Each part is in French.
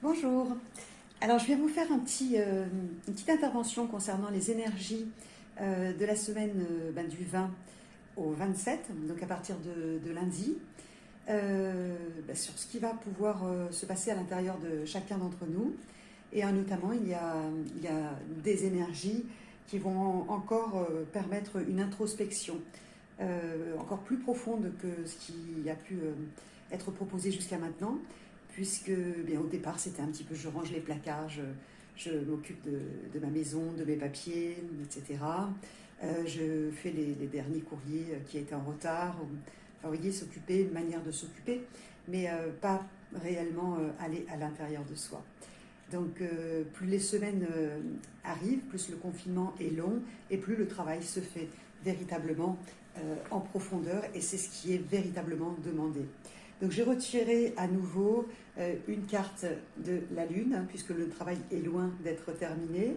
Bonjour. Alors, je vais vous faire une petite intervention concernant les énergies de la semaine du 20 au 27, donc à partir de lundi, sur ce qui va pouvoir se passer à l'intérieur de chacun d'entre nous. Et notamment, il y a des énergies qui vont encore permettre une introspection encore plus profonde que ce qui a pu être proposé jusqu'à maintenant, puisque bien, au départ c'était un petit peu je range les placards, je m'occupe de ma maison, de mes papiers, etc. Je fais les derniers courriers qui étaient en retard. Enfin, vous voyez, s'occuper, une manière de s'occuper, mais pas réellement aller à l'intérieur de soi. Donc plus les semaines arrivent, plus le confinement est long et plus le travail se fait véritablement en profondeur, et c'est ce qui est véritablement demandé. Donc j'ai retiré à nouveau une carte de la Lune, hein, puisque le travail est loin d'être terminé.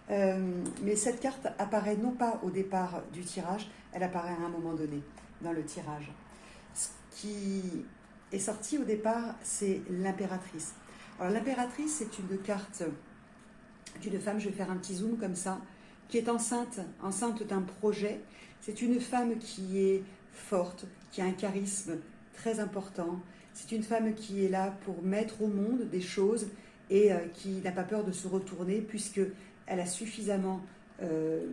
Mais cette carte apparaît non pas au départ du tirage, elle apparaît à un moment donné dans le tirage. Ce qui est sorti au départ, c'est l'impératrice. Alors l'impératrice, c'est une carte d'une femme, je vais faire un petit zoom comme ça, qui est enceinte d'un projet. C'est une femme qui est forte, qui a un charisme très important. C'est une femme qui est là pour mettre au monde des choses et qui n'a pas peur de se retourner, puisqu'elle a suffisamment de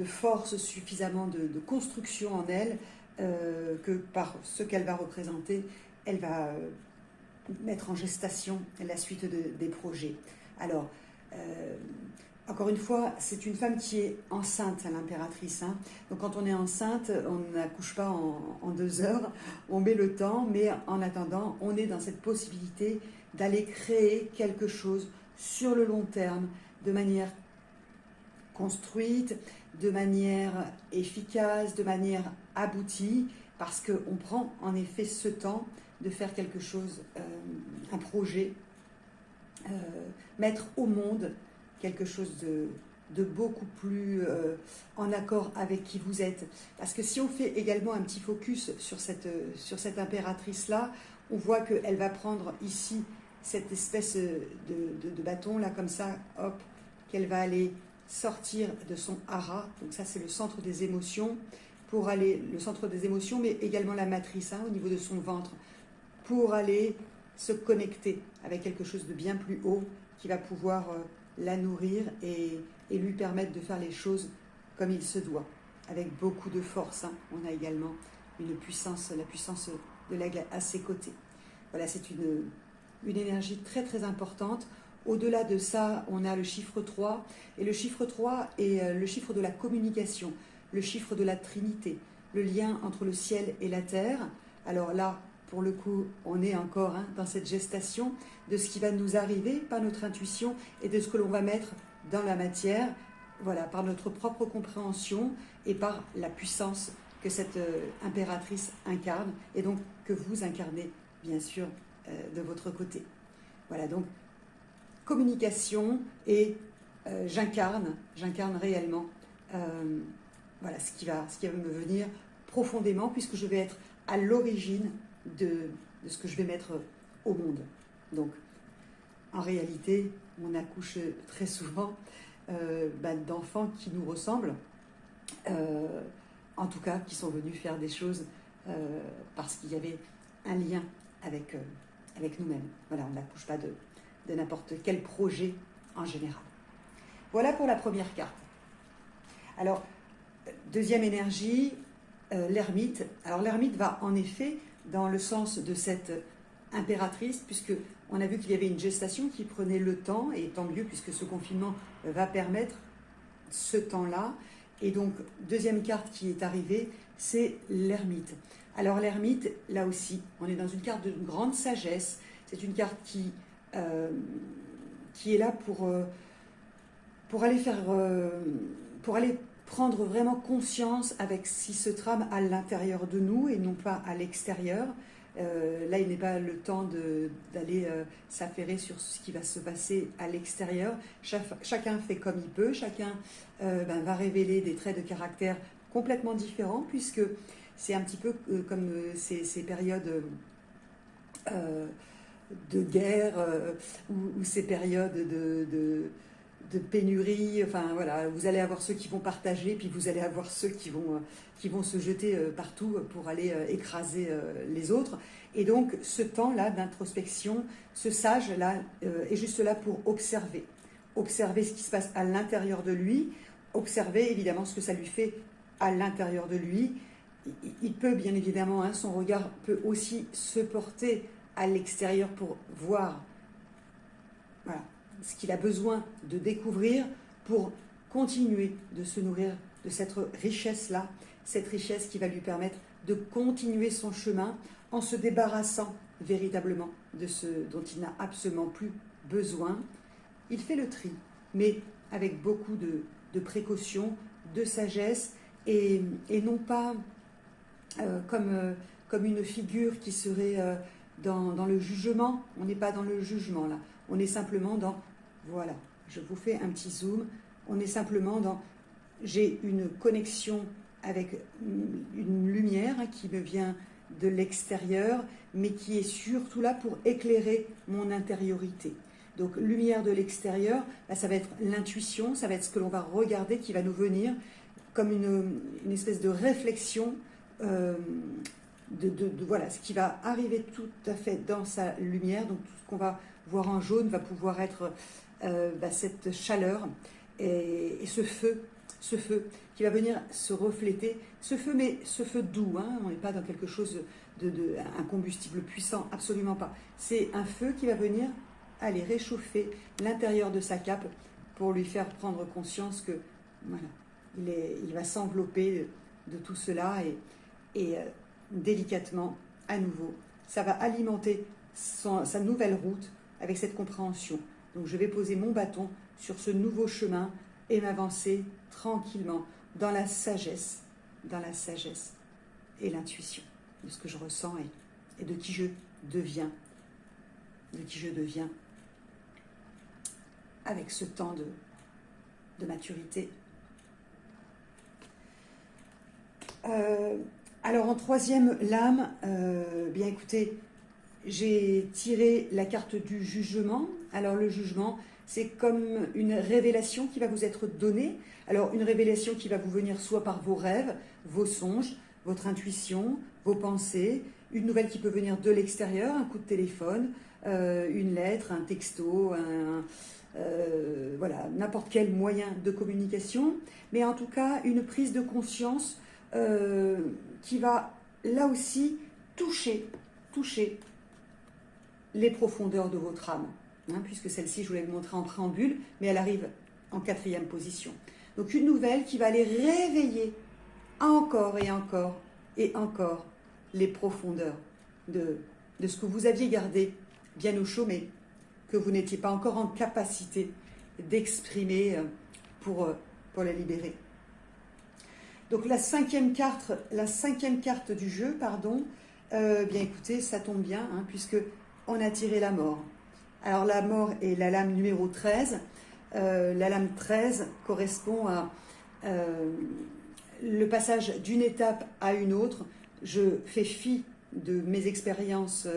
force, suffisamment de construction en elle, que par ce qu'elle va représenter, elle va mettre en gestation la suite des projets. Alors, encore une fois, c'est une femme qui est enceinte, l'impératrice. Hein. Donc quand on est enceinte, on n'accouche pas en 2 heures, on met le temps, mais en attendant, on est dans cette possibilité d'aller créer quelque chose sur le long terme, de manière construite, de manière efficace, de manière aboutie, parce qu'on prend en effet ce temps de faire quelque chose, un projet, mettre au monde quelque chose de beaucoup plus en accord avec qui vous êtes. Parce que si on fait également un petit focus sur cette impératrice-là, on voit qu'elle va prendre ici cette espèce de bâton, là, comme ça, hop, qu'elle va aller sortir de son hara. Donc ça, c'est le centre des émotions, pour aller, le centre des émotions, mais également la matrice, hein, au niveau de son ventre, pour aller se connecter avec quelque chose de bien plus haut qui va pouvoir la nourrir et lui permettre de faire les choses comme il se doit, avec beaucoup de force. Hein. On a également une puissance, la puissance de l'aigle à ses côtés. Voilà, c'est une énergie très très importante. Au-delà de ça, on a le chiffre 3, et le chiffre 3 est le chiffre de la communication, le chiffre de la Trinité, le lien entre le ciel et la terre. Alors là, pour le coup, on est encore dans cette gestation de ce qui va nous arriver par notre intuition et de ce que l'on va mettre dans la matière, voilà, par notre propre compréhension et par la puissance que cette impératrice incarne, et donc que vous incarnez, bien sûr, de votre côté. Voilà, donc communication et j'incarne réellement voilà, ce qui va me venir profondément, puisque je vais être à l'origine de ce que je vais mettre au monde. Donc, en réalité, on accouche très souvent d'enfants qui nous ressemblent, en tout cas qui sont venus faire des choses parce qu'il y avait un lien avec nous-mêmes. Voilà, on n'accouche pas de n'importe quel projet en général. Voilà pour la première carte. Alors, deuxième énergie, l'ermite. Alors l'ermite va en effet dans le sens de cette impératrice, puisque on a vu qu'il y avait une gestation qui prenait le temps, et tant mieux, puisque ce confinement va permettre ce temps-là. Et donc, deuxième carte qui est arrivée, c'est l'ermite. Alors l'ermite, là aussi, on est dans une carte de grande sagesse. C'est une carte qui est là pour aller prendre vraiment conscience avec ce qui se trame à l'intérieur de nous et non pas à l'extérieur. Là, il n'est pas le temps d'aller s'affairer sur ce qui va se passer à l'extérieur. Chacun fait comme il peut, chacun va révéler des traits de caractère complètement différents, puisque c'est un petit peu comme ces périodes de guerre ou ces périodes de pénurie. Enfin voilà, vous allez avoir ceux qui vont partager, puis vous allez avoir ceux qui vont se jeter partout pour aller écraser les autres. Et donc ce temps-là d'introspection, ce sage-là est juste là pour observer. Observer ce qui se passe à l'intérieur de lui, observer évidemment ce que ça lui fait à l'intérieur de lui. Il peut bien évidemment, hein, son regard peut aussi se porter à l'extérieur pour voir, voilà, ce qu'il a besoin de découvrir pour continuer de se nourrir de cette richesse-là, cette richesse qui va lui permettre de continuer son chemin en se débarrassant véritablement de ce dont il n'a absolument plus besoin. Il fait le tri, mais avec beaucoup de précaution, de sagesse, et non pas comme une figure qui serait dans le jugement. On n'est pas dans le jugement là, on est simplement dans, voilà, je vous fais un petit zoom, on est simplement dans, j'ai une connexion avec une lumière qui me vient de l'extérieur, mais qui est surtout là pour éclairer mon intériorité. Donc lumière de l'extérieur, là, ça va être l'intuition, ça va être ce que l'on va regarder qui va nous venir comme une espèce de réflexion voilà, ce qui va arriver tout à fait dans sa lumière. Donc tout ce qu'on va voir en jaune va pouvoir être cette chaleur et ce feu qui va venir se refléter, ce feu, mais ce feu doux, hein, on n'est pas dans quelque chose un combustible puissant, absolument pas. C'est un feu qui va venir aller réchauffer l'intérieur de sa cape pour lui faire prendre conscience que voilà, il va s'envelopper de tout cela et délicatement, à nouveau, ça va alimenter sa nouvelle route avec cette compréhension. Donc je vais poser mon bâton sur ce nouveau chemin et m'avancer tranquillement dans la sagesse et l'intuition de ce que je ressens et de qui je deviens, avec ce temps de maturité. Alors en troisième lame, bien écoutez, j'ai tiré la carte du jugement. Alors le jugement, c'est comme une révélation qui va vous être donnée. Alors une révélation qui va vous venir soit par vos rêves, vos songes, votre intuition, vos pensées, une nouvelle qui peut venir de l'extérieur, un coup de téléphone, une lettre, un texto, voilà, n'importe quel moyen de communication, mais en tout cas une prise de conscience qui va là aussi toucher les profondeurs de votre âme, hein, puisque celle-ci, je vous l'ai montrée en préambule, mais elle arrive en 4e position. Donc une nouvelle qui va aller réveiller encore et encore et encore les profondeurs de ce que vous aviez gardé bien au chaud, mais que vous n'étiez pas encore en capacité d'exprimer pour la libérer. Donc la cinquième carte du jeu, bien écoutez, ça tombe bien, hein, puisque on a tiré la mort. Alors la mort est la lame numéro 13. La lame 13 correspond à le passage d'une étape à une autre. Je fais fi de mes expériences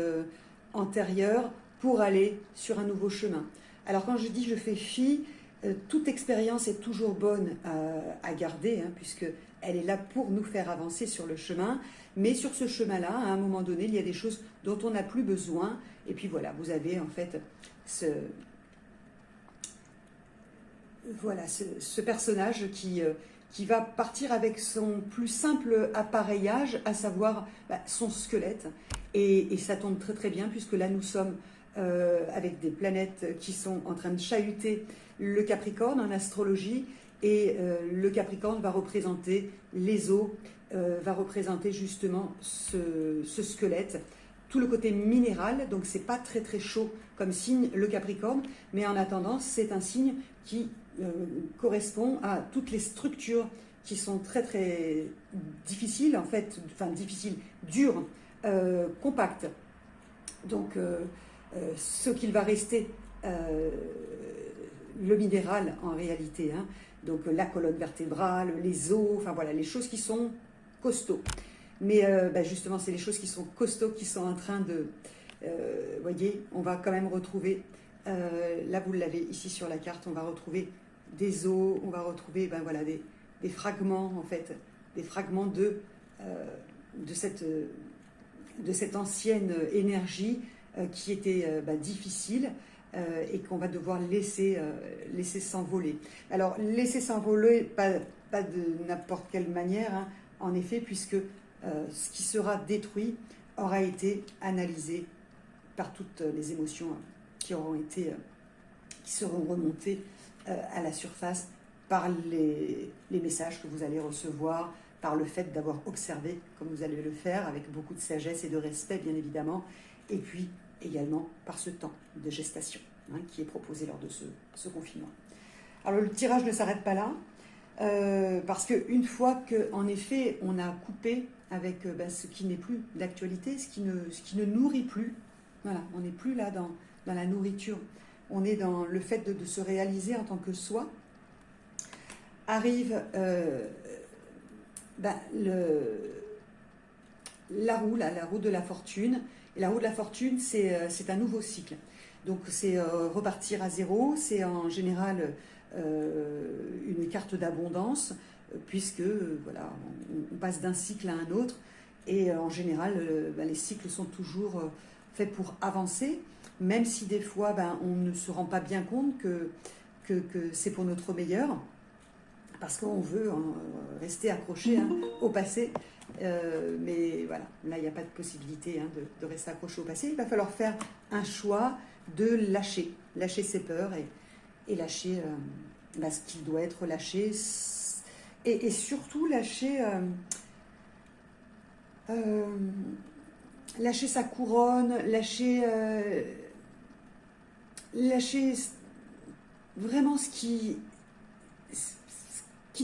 antérieures pour aller sur un nouveau chemin. Alors quand je dis je fais fi, toute expérience est toujours bonne à garder, hein, puisque elle est là pour nous faire avancer sur le chemin. Mais sur ce chemin-là, à un moment donné, il y a des choses dont on n'a plus besoin. Et puis voilà, vous avez en fait ce personnage qui va partir avec son plus simple appareillage, à savoir son squelette. Et ça tombe très très bien, puisque là nous sommes avec des planètes qui sont en train de chahuter le Capricorne en astrologie. Et le Capricorne va représenter les os, va représenter justement ce squelette, tout le côté minéral. Donc c'est pas très très chaud comme signe le Capricorne, mais en attendant c'est un signe qui correspond à toutes les structures qui sont très très difficiles, en fait, enfin difficiles, dures, compactes. Donc ce qu'il va rester, le minéral en réalité, hein, donc la colonne vertébrale, les os, enfin voilà, les choses qui sont costauds. Mais justement, c'est les choses qui sont costauds qui sont en train voyez, on va quand même retrouver, là vous l'avez ici sur la carte, on va retrouver des os, on va retrouver ben voilà, des fragments en fait, des fragments de cette ancienne énergie qui était difficile et qu'on va devoir laisser s'envoler. Alors laisser s'envoler, pas de n'importe quelle manière, hein, en effet, puisque ce qui sera détruit aura été analysé par toutes les émotions qui seront remontées à la surface par les messages que vous allez recevoir, par le fait d'avoir observé, comme vous allez le faire, avec beaucoup de sagesse et de respect, bien évidemment, et puis également par ce temps de gestation qui est proposé lors de ce confinement. Alors le tirage ne s'arrête pas là, parce qu'une fois qu'en effet on a coupé avec ce qui n'est plus d'actualité, ce qui ne nourrit plus, voilà, on n'est plus là dans la nourriture, on est dans le fait de se réaliser en tant que soi, arrive la roue de la fortune. Et la roue de la fortune, c'est un nouveau cycle. Donc c'est repartir à zéro, c'est en général une carte d'abondance, puisque voilà, on passe d'un cycle à un autre, et en général, les cycles sont toujours faits pour avancer, même si des fois, on ne se rend pas bien compte que c'est pour notre meilleur, parce qu'on veut rester accroché au passé, mais voilà, là il n'y a pas de possibilité de rester accroché au passé. Il va falloir faire un choix de lâcher ses peurs et lâcher ce qui doit être lâché, et surtout lâcher sa couronne, lâcher vraiment ce qui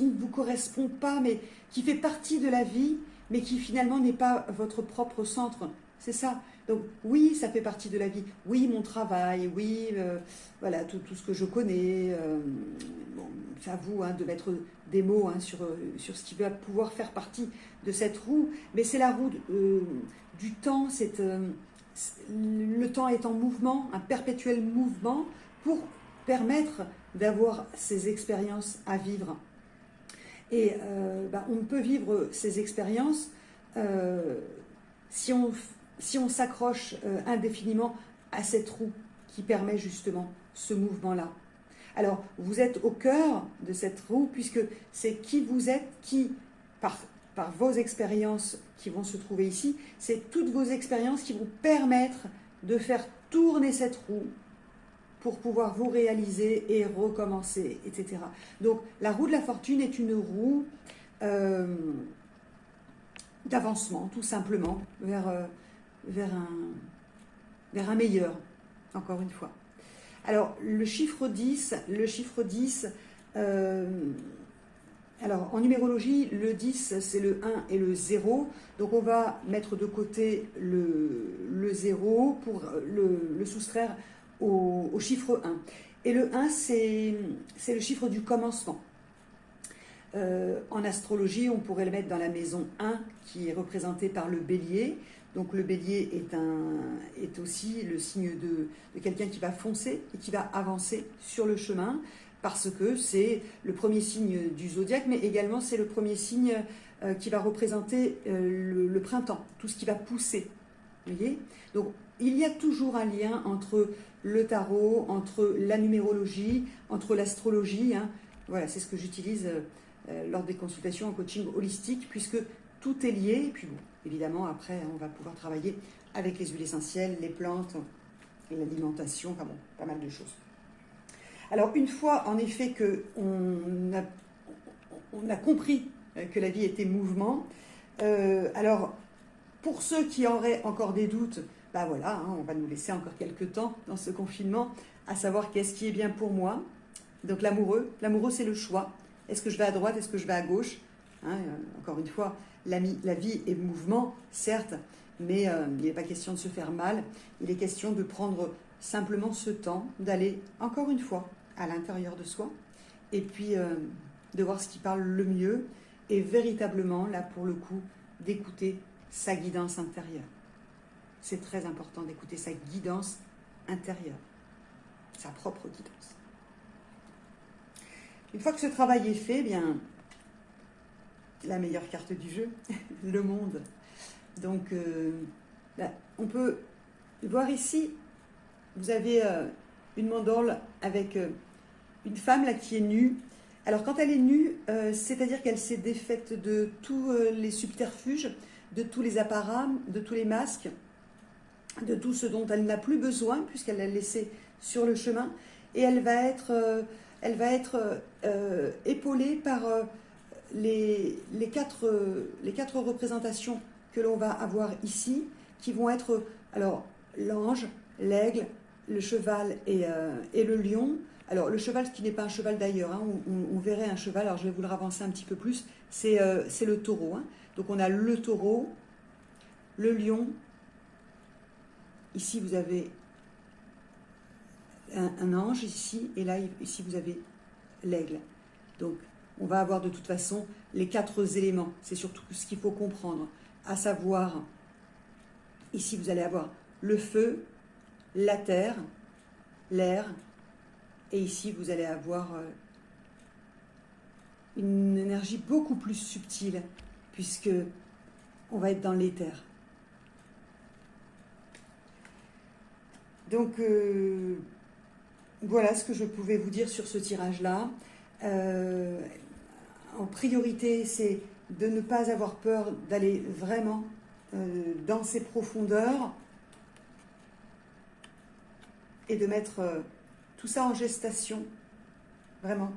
ne vous correspond pas, mais qui fait partie de la vie, mais qui finalement n'est pas votre propre centre. C'est ça. Donc oui, ça fait partie de la vie. Oui, mon travail, oui, voilà, tout ce que je connais. Bon, c'est à vous de mettre des mots sur ce qui va pouvoir faire partie de cette roue. Mais c'est la roue du temps. Le temps est en mouvement, un perpétuel mouvement, pour permettre d'avoir ces expériences à vivre. Et on ne peut vivre ces expériences si on s'accroche indéfiniment à cette roue qui permet justement ce mouvement-là. Alors, vous êtes au cœur de cette roue, puisque c'est qui vous êtes, qui, par vos expériences qui vont se trouver ici, c'est toutes vos expériences qui vont permettre de faire tourner cette roue pour pouvoir vous réaliser et recommencer, etc. Donc, la roue de la fortune est une roue d'avancement, tout simplement, vers un meilleur, encore une fois. Alors, le chiffre 10, alors en numérologie, le 10, c'est le 1 et le 0. Donc, on va mettre de côté le 0 pour le soustraire au chiffre 1. Et le 1, c'est le chiffre du commencement. En astrologie, on pourrait le mettre dans la maison 1, qui est représentée par le bélier. Donc le bélier est aussi le signe de quelqu'un qui va foncer et qui va avancer sur le chemin, parce que c'est le premier signe du zodiaque, mais également c'est le premier signe qui va représenter le printemps, tout ce qui va pousser. Vous voyez ? Donc il y a toujours un lien entre le tarot, entre la numérologie, entre l'astrologie. Voilà, c'est ce que j'utilise lors des consultations en coaching holistique, puisque tout est lié. Et puis bon, évidemment, après, on va pouvoir travailler avec les huiles essentielles, les plantes et l'alimentation, enfin bon, pas mal de choses. Alors, une fois, en effet, qu'on a compris que la vie était mouvement, alors, pour ceux qui auraient encore des doutes, voilà, on va nous laisser encore quelques temps dans ce confinement, à savoir qu'est-ce qui est bien pour moi. Donc, l'amoureux, c'est le choix. Est-ce que je vais à droite, est-ce que je vais à gauche ? Encore une fois, la vie est mouvement, certes, mais il n'est pas question de se faire mal. Il est question de prendre simplement ce temps, d'aller, encore une fois, à l'intérieur de soi, et puis de voir ce qui parle le mieux, et véritablement, là, pour le coup, d'écouter sa guidance intérieure. C'est très important d'écouter sa guidance intérieure, sa propre guidance. Une fois que ce travail est fait, eh bien, la meilleure carte du jeu, le monde. Donc, là, on peut voir ici, vous avez une mandorle avec une femme là qui est nue. Alors, quand elle est nue, c'est-à-dire qu'elle s'est défaite de tous les subterfuges, de tous les apparats, de tous les masques, de tout ce dont elle n'a plus besoin, puisqu'elle l'a laissé sur le chemin, et elle va être épaulée par les quatre représentations que l'on va avoir ici, qui vont être alors l'ange, l'aigle, le cheval et le lion. Alors le cheval, ce qui n'est pas un cheval d'ailleurs, hein, on verrait un cheval, alors je vais vous le ravancer un petit peu plus, c'est le taureau. Hein. Donc on a le taureau, le lion, ici vous avez un ange ici, et là ici vous avez l'aigle. Donc on va avoir de toute façon les 4 éléments, c'est surtout ce qu'il faut comprendre, à savoir, ici vous allez avoir le feu, la terre, l'air, et ici vous allez avoir une énergie beaucoup plus subtile, puisque on va être dans l'éther. Donc voilà ce que je pouvais vous dire sur ce tirage-là. En priorité, c'est de ne pas avoir peur d'aller vraiment dans ces profondeurs et de mettre tout ça en gestation, vraiment,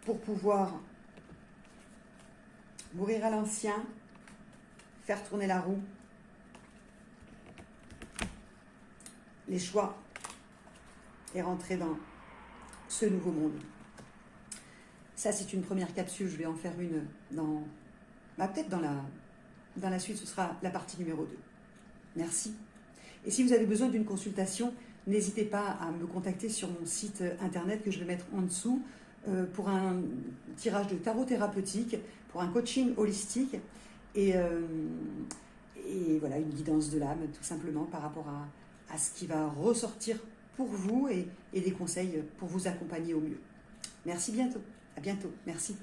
pour pouvoir mourir à l'ancien, faire tourner la roue, les choix, et rentrer dans ce nouveau monde. Ça, c'est une première capsule. Je vais en faire une peut-être dans la suite, ce sera la partie numéro 2. Merci. Et si vous avez besoin d'une consultation, n'hésitez pas à me contacter sur mon site internet que je vais mettre en dessous pour un tirage de tarot thérapeutique, pour un coaching holistique et voilà, une guidance de l'âme, tout simplement, par rapport à ce qui va ressortir pour vous et des conseils pour vous accompagner au mieux. Merci bientôt. À bientôt. Merci.